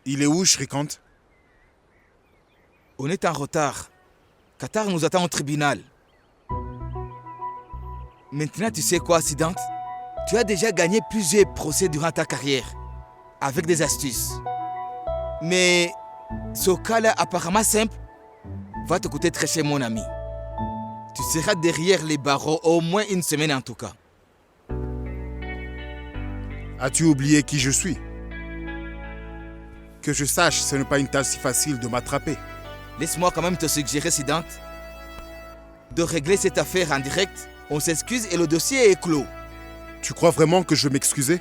Il est où, Shrikant? On est en retard. Qatar nous attend au tribunal. Maintenant, tu sais quoi, Siddhant? Tu as déjà gagné plusieurs procès durant ta carrière, avec des astuces. Mais ce cas-là, apparemment simple, va te coûter très cher, mon ami. Tu seras derrière les barreaux au moins une semaine en tout cas. As-tu oublié qui je suis? Que je sache, ce n'est pas une tâche si facile de m'attraper. Laisse-moi quand même te suggérer, Siddhant, de régler cette affaire en direct. On s'excuse et le dossier est clos. Tu crois vraiment que je vais m'excuser?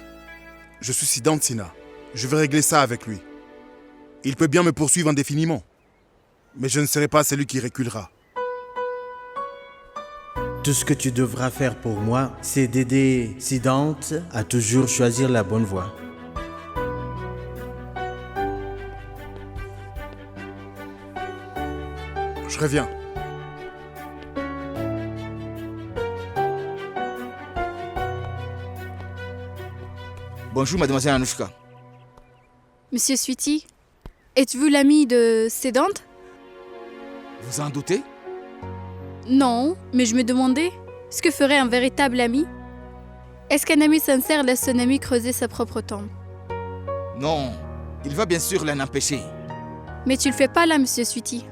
Je suis Siddhant Sinha. Je vais régler ça avec lui. Il peut bien me poursuivre indéfiniment. Mais je ne serai pas celui qui reculera. Tout ce que tu devras faire pour moi, c'est d'aider Siddhant à toujours choisir la bonne voie. Je reviens. Bonjour, mademoiselle Anushka. Monsieur Sweetie, êtes-vous l'ami de Siddhant? Vous en doutez? Non, mais je me demandais ce que ferait un véritable ami. Est-ce qu'un ami sincère laisse son ami creuser sa propre tombe? Non, il va bien sûr l'en empêcher. Mais tu le fais pas là, monsieur Sweetie.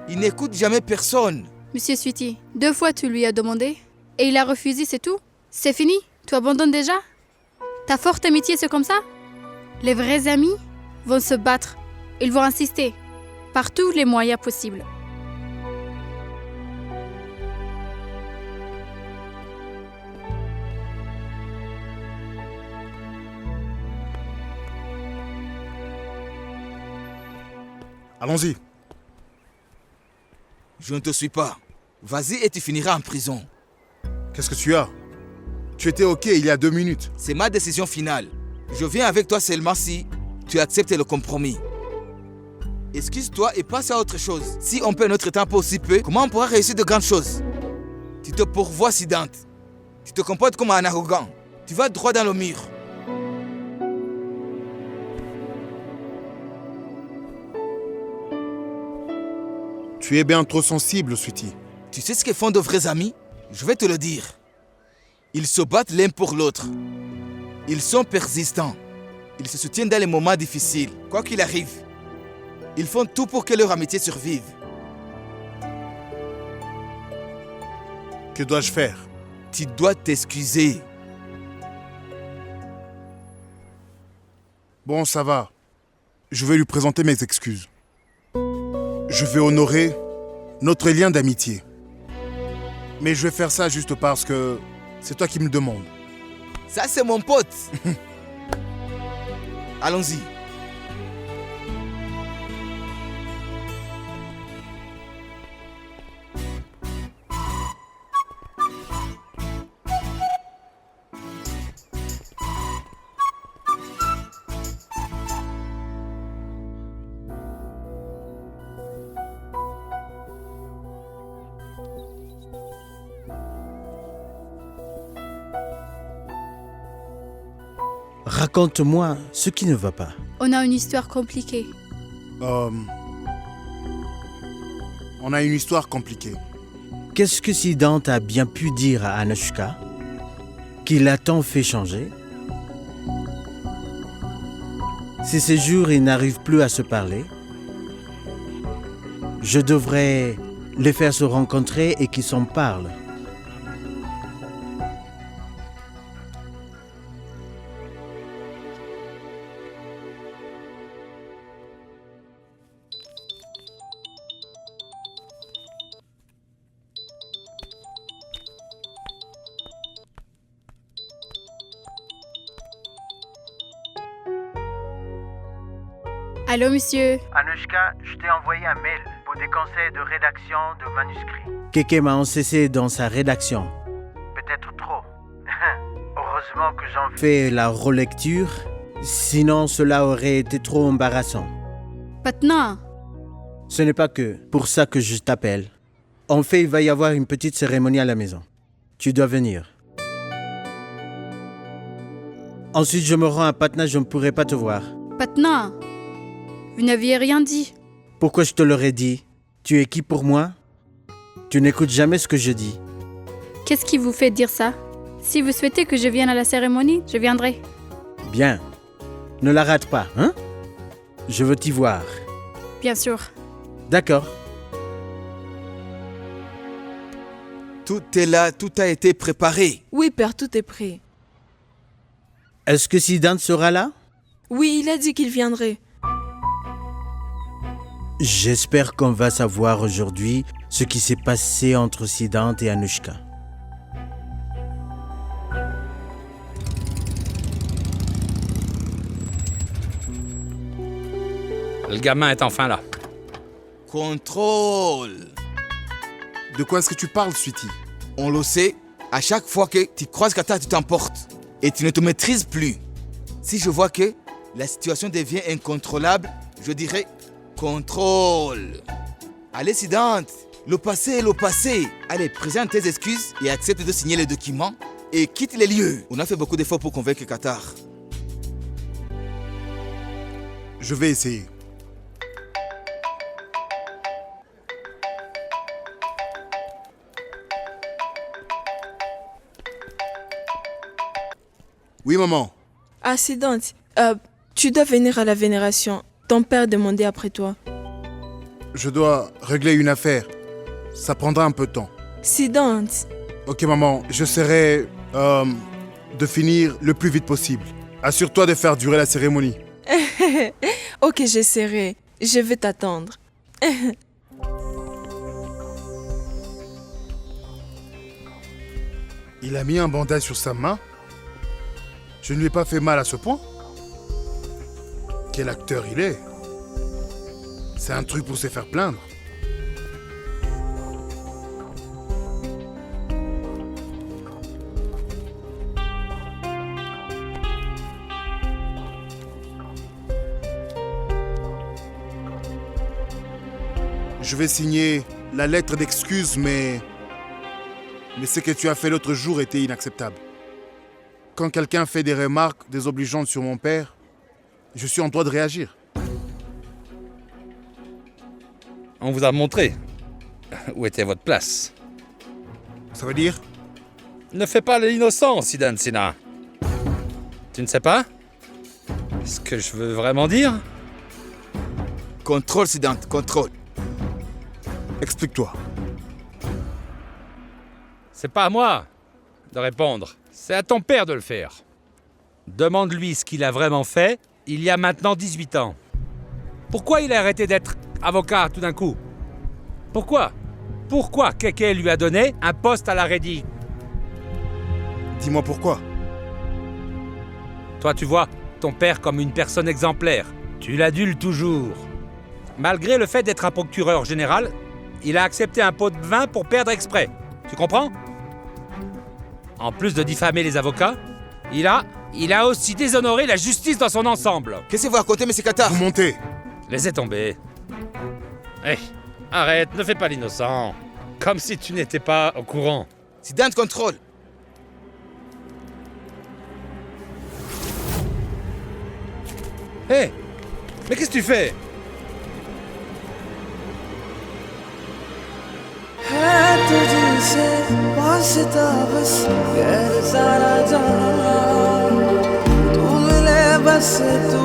Il n'écoute jamais personne. Monsieur Sweetie, 2 fois tu lui as demandé et il a refusé, c'est tout? C'est fini? Tu abandonnes déjà? Ta forte amitié, c'est comme ça? Les vrais amis vont se battre. Ils vont insister par tous les moyens possibles. Allons-y. Je ne te suis pas. Vas-y et tu finiras en prison. Qu'est-ce que tu as? Tu étais OK il y a 2 minutes. C'est ma décision finale. Je viens avec toi seulement si tu acceptes le compromis. Excuse-toi et passe à autre chose. Si on perd notre temps pour aussi peu, comment on pourra réussir de grandes choses? Tu te pourvois, Siddhant. Tu te comportes comme un arrogant. Tu vas droit dans le mur. Tu es bien trop sensible, Sweetie. Tu sais ce que font de vrais amis? Je vais te le dire. Ils se battent l'un pour l'autre. Ils sont persistants. Ils se soutiennent dans les moments difficiles, quoi qu'il arrive. Ils font tout pour que leur amitié survive. Que dois-je faire? Tu dois t'excuser. Bon, ça va. Je vais lui présenter mes excuses. Je vais honorer notre lien d'amitié. Mais je vais faire ça juste parce que c'est toi qui me demandes. Ça, c'est mon pote. Allons-y. Raconte-moi ce qui ne va pas. On a une histoire compliquée. On a une histoire compliquée. Qu'est-ce que Siddhant a bien pu dire à Anushka qui l'a tant fait changer? Si ces jours ils n'arrivent plus à se parler, je devrais les faire se rencontrer et qu'ils s'en parlent. Allô, monsieur? Anushka, je t'ai envoyé un mail pour des conseils de rédaction de manuscrits. Keke m'a encensé dans sa rédaction. Peut-être trop. Heureusement que j'en fais. Fais la relecture, sinon cela aurait été trop embarrassant. Patna, Ce n'est pas que pour ça que je t'appelle. En fait, il va y avoir une petite cérémonie à la maison. Tu dois venir. Ensuite, je me rends à Patna, je ne pourrai pas te voir. Patna, vous n'aviez rien dit. Pourquoi je te l'aurais dit? Tu es qui pour moi? Tu n'écoutes jamais ce que je dis. Qu'est-ce qui vous fait dire ça? Si vous souhaitez que je vienne à la cérémonie, je viendrai. Bien. Ne la rate pas, hein? Je veux t'y voir. Bien sûr. D'accord. Tout est là, tout a été préparé. Oui, père, tout est prêt. Est-ce que Siddhant sera là? Oui, il a dit qu'il viendrait. J'espère qu'on va savoir aujourd'hui ce qui s'est passé entre Siddhant et Anushka. Le gamin est enfin là. Contrôle. De quoi est-ce que tu parles, Sweetie? On le sait, à chaque fois que tu croises Kata, tu t'emportes. Et tu ne te maîtrises plus. Si je vois que la situation devient incontrôlable, je dirais contrôle. Allez, Siddhant, le passé est le passé. Allez, présente tes excuses et accepte de signer les documents et quitte les lieux. On a fait beaucoup d'efforts pour convaincre Qatar. Je vais essayer. Oui, maman. Ah, Siddhant, tu dois venir à la vénération. Ton père demandait après toi. Je dois régler une affaire. Ça prendra un peu de temps. Siddhant, Ok, maman, j'essaierai de finir le plus vite possible. Assure-toi de faire durer la cérémonie. ok, j'essaierai. Je vais t'attendre. Il a mis un bandage sur sa main. Je ne lui ai pas fait mal à ce point. Quel acteur il est. C'est un truc pour se faire plaindre. Je vais signer la lettre d'excuse, mais ce que tu as fait l'autre jour était inacceptable. Quand quelqu'un fait des remarques désobligeantes sur mon père, je suis en droit de réagir. On vous a montré où était votre place. Ça veut dire? Ne fais pas l'innocent, Siddhant Sinha. Tu ne sais pas ce que je veux vraiment dire? Contrôle, Siddhant, contrôle. Explique-toi. C'est pas à moi de répondre. C'est à ton père de le faire. Demande-lui ce qu'il a vraiment fait il y a maintenant 18 ans. Pourquoi il a arrêté d'être avocat tout d'un coup? Pourquoi Keke lui a donné un poste à la Reddy? Dis-moi pourquoi. Toi, tu vois ton père comme une personne exemplaire. Tu l'adules toujours. Malgré le fait d'être un procureur général, il a accepté un pot de vin pour perdre exprès. Tu comprends? En plus de diffamer les avocats, il a aussi déshonoré la justice dans son ensemble. Qu'est-ce que vous racontez, M. Qatar? Vous montez. Laissez tomber. Hé, arrête, ne fais pas l'innocent. Comme si tu n'étais pas au courant. Siddhant, contrôle. Hé, mais qu'est-ce que tu fais? है तुझसे वास्ता बस गैर सारा जहां तू मिले बस तू